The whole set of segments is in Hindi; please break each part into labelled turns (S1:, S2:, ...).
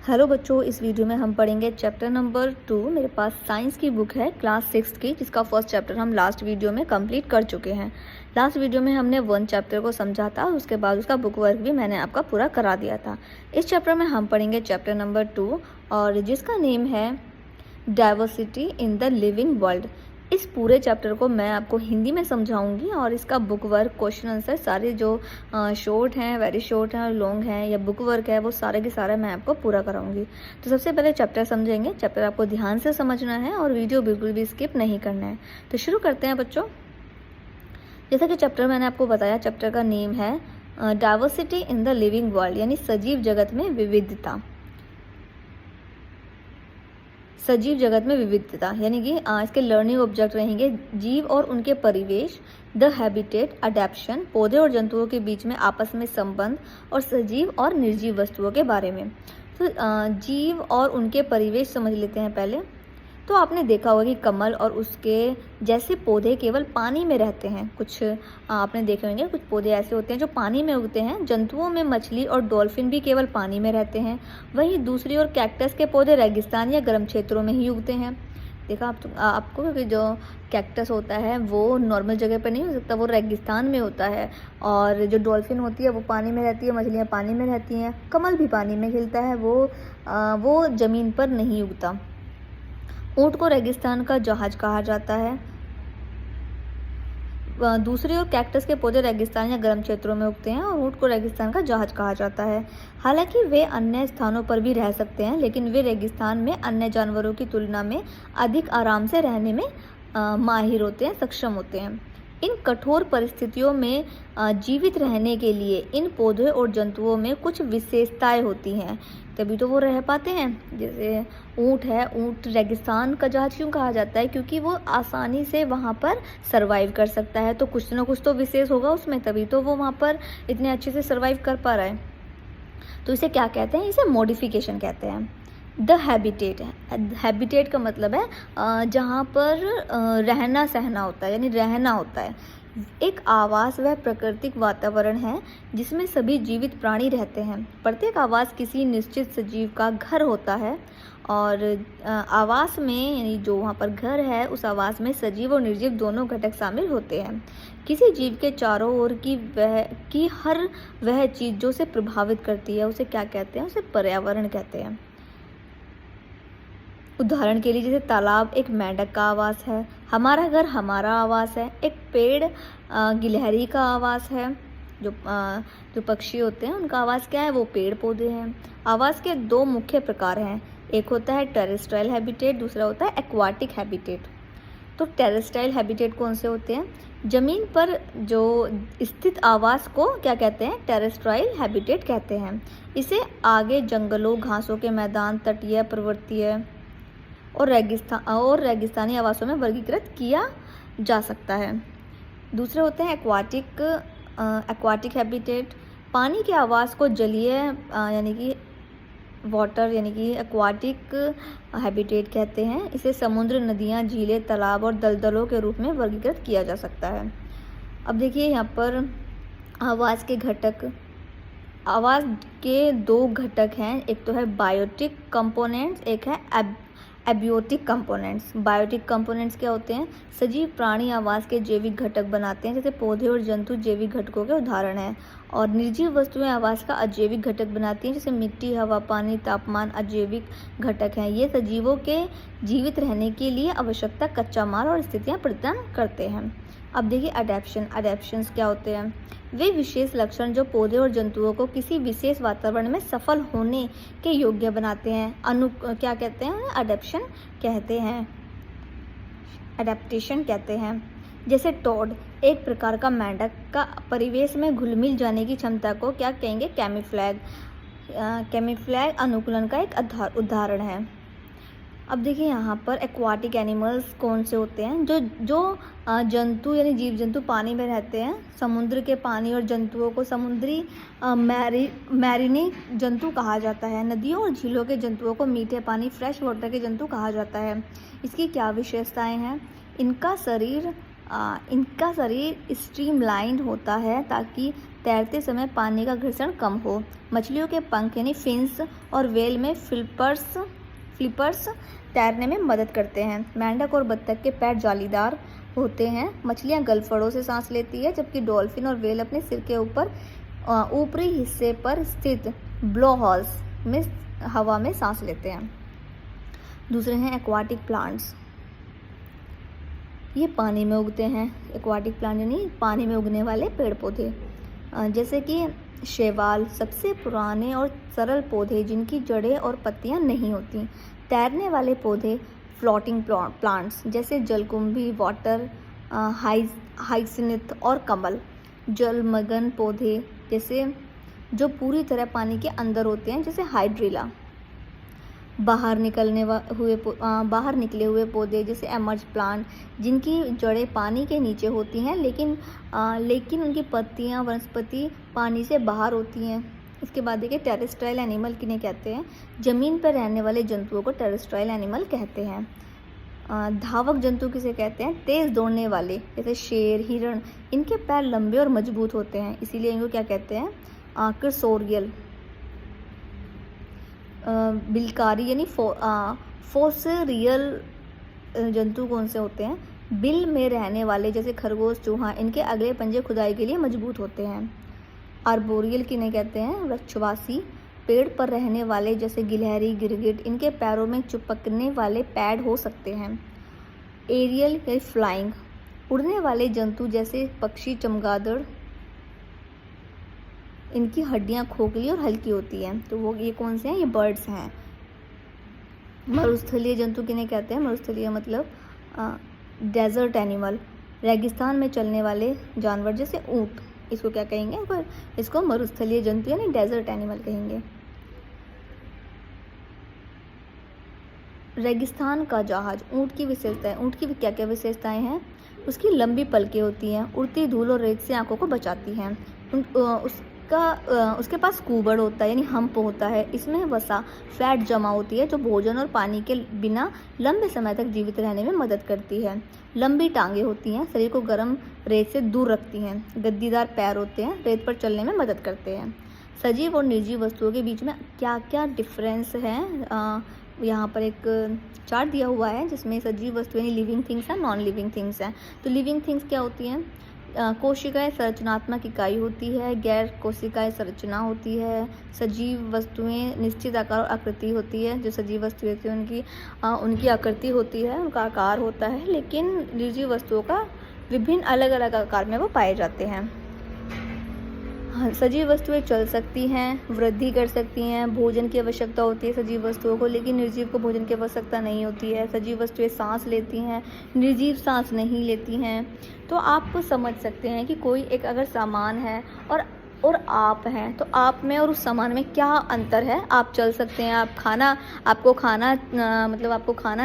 S1: हेलो बच्चों, इस वीडियो में हम पढ़ेंगे चैप्टर नंबर 2। मेरे पास साइंस की बुक है क्लास 6 की, जिसका फर्स्ट चैप्टर हम लास्ट वीडियो में कंप्लीट कर चुके हैं। लास्ट वीडियो में हमने 1 चैप्टर को समझा था, उसके बाद उसका बुक वर्क भी मैंने आपका पूरा करा दिया था। इस चैप्टर में हम पढ़ेंगे चैप्टर नंबर 2, और जिसका नेम है diversity in the living world. इस पूरे चैप्टर को मैं आपको हिंदी में समझाऊंगी, और इसका बुक वर्क, क्वेश्चन आंसर सारे जो शॉर्ट हैं, वेरी शॉर्ट हैं और लॉन्ग हैं, या बुक वर्क है, वो सारे के सारे मैं आपको पूरा कराऊंगी। तो सबसे पहले चैप्टर समझेंगे। चैप्टर आपको ध्यान से समझना है और वीडियो बिल्कुल भी स्किप नहीं करना है। तो शुरू करते हैं बच्चों। जैसा कि चैप्टर मैंने आपको बताया, चैप्टर का नेम है diversity in the living world, यानी सजीव जगत में विविधता। सजीव जगत में विविधता यानी कि इसके लर्निंग ऑब्जेक्ट रहेंगे जीव और उनके परिवेश, द हैबिटेट, अडेप्शन, पौधे और जंतुओं के बीच में आपस में संबंध, और सजीव और निर्जीव वस्तुओं के बारे में। तो जीव और उनके परिवेश समझ लेते हैं पहले। तो आपने देखा होगा कि कमल और उसके जैसे पौधे केवल पानी में रहते हैं। कुछ आपने देखे होंगे, कुछ पौधे ऐसे होते हैं जो पानी में उगते हैं। जंतुओं में मछली और डॉल्फिन भी केवल पानी में रहते हैं। वहीं दूसरी ओर कैक्टस के पौधे रेगिस्तान या गर्म क्षेत्रों में ही उगते हैं। देखा आपको कि जो कैक्टस होता है वो नॉर्मल जगह पर नहीं हो सकता, वो रेगिस्तान में होता है। और जो डॉल्फिन होती है वो पानी में रहती है, मछलियाँ पानी में रहती हैं। कमल भी पानी में खिलता है, वो ज़मीन पर नहीं उगता। ऊँट को रेगिस्तान का जहाज कहा जाता है। दूसरी ओर कैक्टस के पौधे रेगिस्तान या गर्म क्षेत्रों में उगते हैं, और ऊँट को रेगिस्तान का जहाज कहा जाता है। हालांकि वे अन्य स्थानों पर भी रह सकते हैं, लेकिन वे रेगिस्तान में अन्य जानवरों की तुलना में अधिक आराम से रहने में माहिर होते हैं, सक्षम होते हैं। इन कठोर परिस्थितियों में जीवित रहने के लिए इन पौधे और जंतुओं में कुछ विशेषताएं होती हैं, तभी तो वो रह पाते हैं। जैसे ऊँट है, ऊँट रेगिस्तान का जहाज क्यों कहा जाता है? क्योंकि वो आसानी से वहाँ पर सरवाइव कर सकता है। तो कुछ ना कुछ तो विशेष होगा उसमें, तभी तो वो वहाँ पर इतने अच्छे से सरवाइव कर पा रहा है। तो इसे क्या कहते हैं? इसे मॉडिफिकेशन कहते हैं। द हैबिटेट है, हैबिटेट का मतलब है जहाँ पर रहना सहना होता है, यानी रहना होता है। एक आवास वह प्राकृतिक वातावरण है जिसमें सभी जीवित प्राणी रहते हैं। प्रत्येक आवास किसी निश्चित सजीव का घर होता है, और आवास में, यानी जो वहाँ पर घर है, उस आवास में सजीव और निर्जीव दोनों घटक शामिल होते हैं। किसी जीव के चारों ओर की हर वह चीज़ जो उसे प्रभावित करती है, उसे क्या कहते हैं? उसे पर्यावरण कहते हैं। उदाहरण के लिए, जैसे तालाब एक मेंढक का आवास है, हमारा घर हमारा आवास है, एक पेड़ गिलहरी का आवास है। जो पक्षी होते हैं उनका आवास क्या है? वो पेड़ पौधे हैं। आवास के 2 मुख्य प्रकार हैं, एक होता है टेरेस्ट्राइल हैबिटेट, दूसरा होता है एक्वाटिक हैबिटेट। तो टेरेस्ट्राइल हैबिटेट कौन से होते हैं? जमीन पर जो स्थित आवास को क्या कहते हैं? टेरेस्ट्राइल हैबिटेट कहते हैं। इसे आगे जंगलों, घासों के मैदान, तटीय, पर्वतीय और रेगिस्तानी आवासों में वर्गीकृत किया जा सकता है। दूसरे होते हैं एक्वाटिक हैबिटेट। पानी के आवास को जलीय यानी कि वाटर यानी कि एक्वाटिक हैबिटेट कहते हैं। इसे समुद्र, नदियाँ, झीलें, तालाब और दलदलों के रूप में वर्गीकृत किया जा सकता है। अब देखिए यहाँ पर आवास के घटक। आवास के 2 घटक हैं, एक तो है बायोटिक कंपोनेंट्स, एक है एबियोटिक कंपोनेंट्स। बायोटिक कंपोनेंट्स क्या होते हैं? सजीव प्राणी आवास के जैविक घटक बनाते हैं, जैसे पौधे और जंतु जैविक घटकों के उदाहरण हैं। और निर्जीव वस्तुएं आवास का अजैविक घटक बनाती हैं, जैसे मिट्टी, हवा, पानी, तापमान अजैविक घटक हैं। ये सजीवों के जीवित रहने के लिए आवश्यकता कच्चा माल और स्थितियाँ प्रदान करते हैं। अब देखिए अडेप्शंस क्या होते हैं? वे विशेष लक्षण जो पौधे और जंतुओं को किसी विशेष वातावरण में सफल होने के योग्य बनाते हैं। क्या कहते हैं? अडेप्शन कहते हैं, अडेप्टेशन कहते हैं। जैसे टोड, एक प्रकार का मेंढक का परिवेश में घुल मिल जाने की क्षमता को क्या कहेंगे? कैमोफ्लेज अनुकूलन का एक उदाहरण है। अब देखिए यहाँ पर एक्वाटिक एनिमल्स कौन से होते हैं? जो जंतु यानी जीव जंतु पानी में रहते हैं। समुद्र के पानी और जंतुओं को समुद्री मैरीनी जंतु कहा जाता है। नदियों और झीलों के जंतुओं को मीठे पानी, फ्रेश वाटर के जंतु कहा जाता है। इसकी क्या विशेषताएं हैं? इनका शरीर स्ट्रीमलाइन होता है ताकि तैरते समय पानी का घर्षण कम हो। मछलियों के पंख यानी फिन्स और व्हेल में फ्लिपर्स तैरने में मदद करते हैं। मेंढक और बत्तख के पैर जालीदार होते हैं। मछलियाँ गलफड़ों से सांस लेती है, जबकि डॉल्फिन और व्हेल अपने सिर के ऊपर ऊपरी हिस्से पर स्थित ब्लो होल्स में हवा में सांस लेते हैं। दूसरे हैं एक्वाटिक प्लांट्स। ये पानी में उगते हैं। एक्वाटिक प्लांट यानी पानी में उगने वाले पेड़ पौधे, जैसे कि शैवाल, सबसे पुराने और सरल पौधे जिनकी जड़ें और पत्तियां नहीं होती। तैरने वाले पौधे फ्लोटिंग प्लांट्स, जैसे जलकुंभी, वाटर हाइसिन्थ और कमल। जलमग्न पौधे, जैसे जो पूरी तरह पानी के अंदर होते हैं, जैसे हाइड्रिला। बाहर निकले हुए पौधे, जैसे एमर्ज प्लांट, जिनकी जड़ें पानी के नीचे होती हैं, लेकिन उनकी पत्तियां वनस्पति पानी से बाहर होती हैं। इसके बाद देखिए टेरेस्ट्राइल एनिमल किन्हें कहते हैं। ज़मीन पर रहने वाले जंतुओं को टेरेस्ट्राइल एनिमल कहते हैं। धावक जंतु किसे कहते हैं? तेज़ दौड़ने वाले, जैसे शेर, हिरण। इनके पैर लंबे और मजबूत होते हैं, इसीलिए इनको क्या कहते हैं? कर्सोरियल। बिलकारी यानी फोसेरियल जंतु कौन से होते हैं? बिल में रहने वाले, जैसे खरगोश, चूहा। इनके अगले पंजे खुदाई के लिए मजबूत होते हैं। आर्बोरियल किन्हें कहते हैं? वृक्षवासी। पेड़ पर रहने वाले, जैसे गिलहरी, गिरगिट। इनके पैरों में चिपकने वाले पैड हो सकते हैं। एरियल या फ्लाइंग, उड़ने वाले जंतु, जैसे पक्षी, चमगादड़। इनकी हड्डियां खोखली और हल्की होती हैं, तो वो ये कौन से हैं? ये बर्ड्स हैं। मरुस्थलीय जंतु किन्हें कहते हैं? मरुस्थलीय मतलब डेजर्ट एनिमल, रेगिस्तान में चलने वाले जानवर, जैसे ऊँट। इसको क्या कहेंगे? इसको मरुस्थलीय जंतु यानी डेजर्ट एनिमल कहेंगे। रेगिस्तान का जहाज। ऊँट की विशेषताएं। ऊँट की क्या क्या विशेषताएं हैं? उसकी लंबी पलकें होती हैं, उड़ती धूल और रेत से आंखों को बचाती हैं। उसके पास कुबड़ होता है यानी हम्प होता है। इसमें वसा, फैट जमा होती है, जो भोजन और पानी के बिना लंबे समय तक जीवित रहने में मदद करती है। लंबी टांगें होती हैं, शरीर को गर्म रेत से दूर रखती हैं। गद्दीदार पैर होते हैं, रेत पर चलने में मदद करते हैं। सजीव और निर्जीव वस्तुओं के बीच में क्या क्या डिफरेंस है? यहाँ पर एक चार्ट दिया हुआ है, जिसमें सजीव वस्तु यानी लिविंग थिंग्स हैं, नॉन लिविंग थिंग्स हैं। तो लिविंग थिंग्स क्या होती हैं? कोशिकाएं संरचनात्मक इकाई होती है, गैर कोशिकाएं संरचना होती है। सजीव वस्तुएं निश्चित आकार और आकृति होती है। जो सजीव वस्तुएं होती हैं उनकी आकृति होती है, उनका आकार होता है, लेकिन निर्जीव वस्तुओं का विभिन्न अलग अलग आकार में वो पाए जाते हैं। सजीव वस्तुएं चल सकती हैं, वृद्धि कर सकती हैं, भोजन की आवश्यकता होती है सजीव वस्तुओं को, लेकिन निर्जीव को भोजन की आवश्यकता नहीं होती है। सजीव वस्तुएं सांस लेती हैं, निर्जीव सांस नहीं लेती हैं। तो आप समझ सकते हैं कि कोई एक अगर सामान है और आप हैं, तो आप में और उस सामान में क्या अंतर है। आप चल सकते हैं, आपको खाना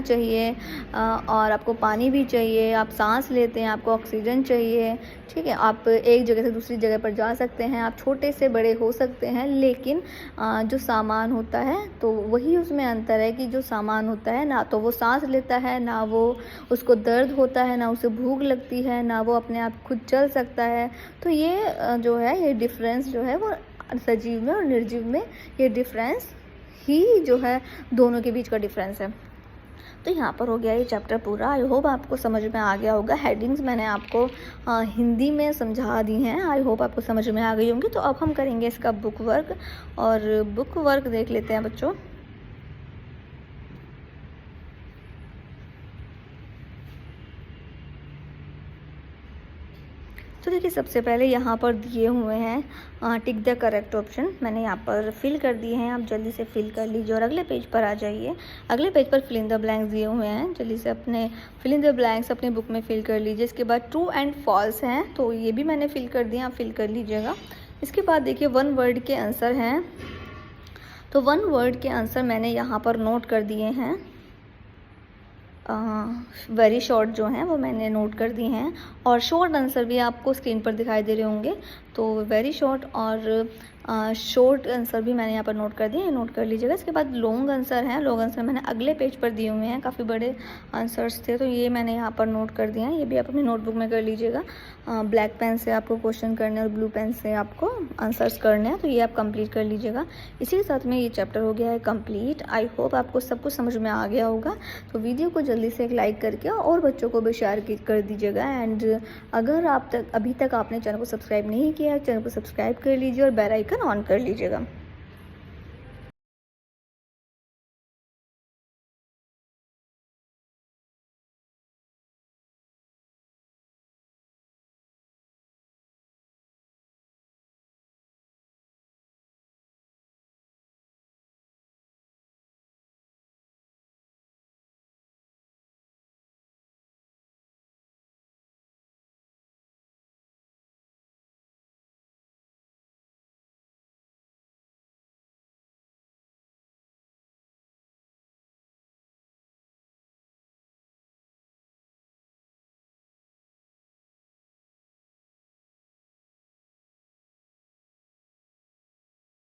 S1: चाहिए और आपको पानी भी चाहिए, आप सांस लेते हैं, आपको ऑक्सीजन चाहिए, ठीक है। आप एक जगह से दूसरी जगह पर जा सकते हैं, आप छोटे से बड़े हो सकते हैं, लेकिन जो सामान होता है तो वही उसमें अंतर है कि जो सामान होता है ना तो वो सांस लेता है, ना वो उसको दर्द होता है, ना उसे भूख लगती है, ना वो अपने आप खुद चल सकता है। तो ये जो है ये डिफरेंस जो है वो सजीव में और निर्जीव में ये डिफरेंस ही जो है दोनों के बीच का डिफरेंस है। तो यहाँ पर हो गया ये चैप्टर पूरा। आई होप आपको समझ में आ गया होगा। हेडिंग्स मैंने आपको हिंदी में समझा दी हैं, आई होप आपको समझ में आ गई होंगी। तो अब हम करेंगे इसका बुक वर्क, और बुक वर्क देख लेते हैं बच्चों। तो देखिए सबसे पहले यहाँ पर दिए हुए हैं टिक द करेक्ट ऑप्शन, मैंने यहाँ पर फिल कर दिए हैं। आप जल्दी से फिल कर लीजिए और अगले पेज पर आ जाइए। अगले पेज पर फिल इन द ब्लैंक्स दिए हुए हैं, जल्दी से अपने फिल इन द ब्लैंक्स अपने बुक में फिल कर लीजिए। इसके बाद ट्रू एंड फॉल्स हैं, तो ये भी मैंने फिल कर दिया, आप फिल कर लीजिएगा। इसके बाद देखिए वन वर्ड के आंसर हैं, तो वन वर्ड के आंसर मैंने यहाँ पर नोट कर दिए हैं। वेरी शॉर्ट जो हैं वो मैंने नोट कर दिए हैं, और शॉर्ट आंसर भी आपको स्क्रीन पर दिखाई दे रहे होंगे। तो वेरी शॉर्ट और शॉर्ट आंसर भी मैंने यहाँ पर नोट कर दिए, ये नोट कर लीजिएगा। इसके बाद लॉन्ग आंसर हैं, लॉन्ग आंसर मैंने अगले पेज पर दिए हुए हैं, काफ़ी बड़े आंसर्स थे तो ये मैंने यहाँ पर नोट कर दिए हैं, ये भी आप अपनी नोटबुक में कर लीजिएगा। ब्लैक पेन से आपको क्वेश्चन करने और ब्लू पेन से आपको आंसर्स करने हैं, तो ये आप कंप्लीट कर लीजिएगा। इसी के साथ में ये चैप्टर हो गया है कंप्लीट। आई होप आपको सब कुछ समझ में आ गया होगा। तो वीडियो को जल्दी से एक लाइक करके और बच्चों को भी शेयर कर दीजिएगा। एंड अगर आप अभी तक आपने चैनल को सब्सक्राइब नहीं किया है, चैनल को सब्सक्राइब कर लीजिए और बेल आइकन ऑन कर लीजिएगा।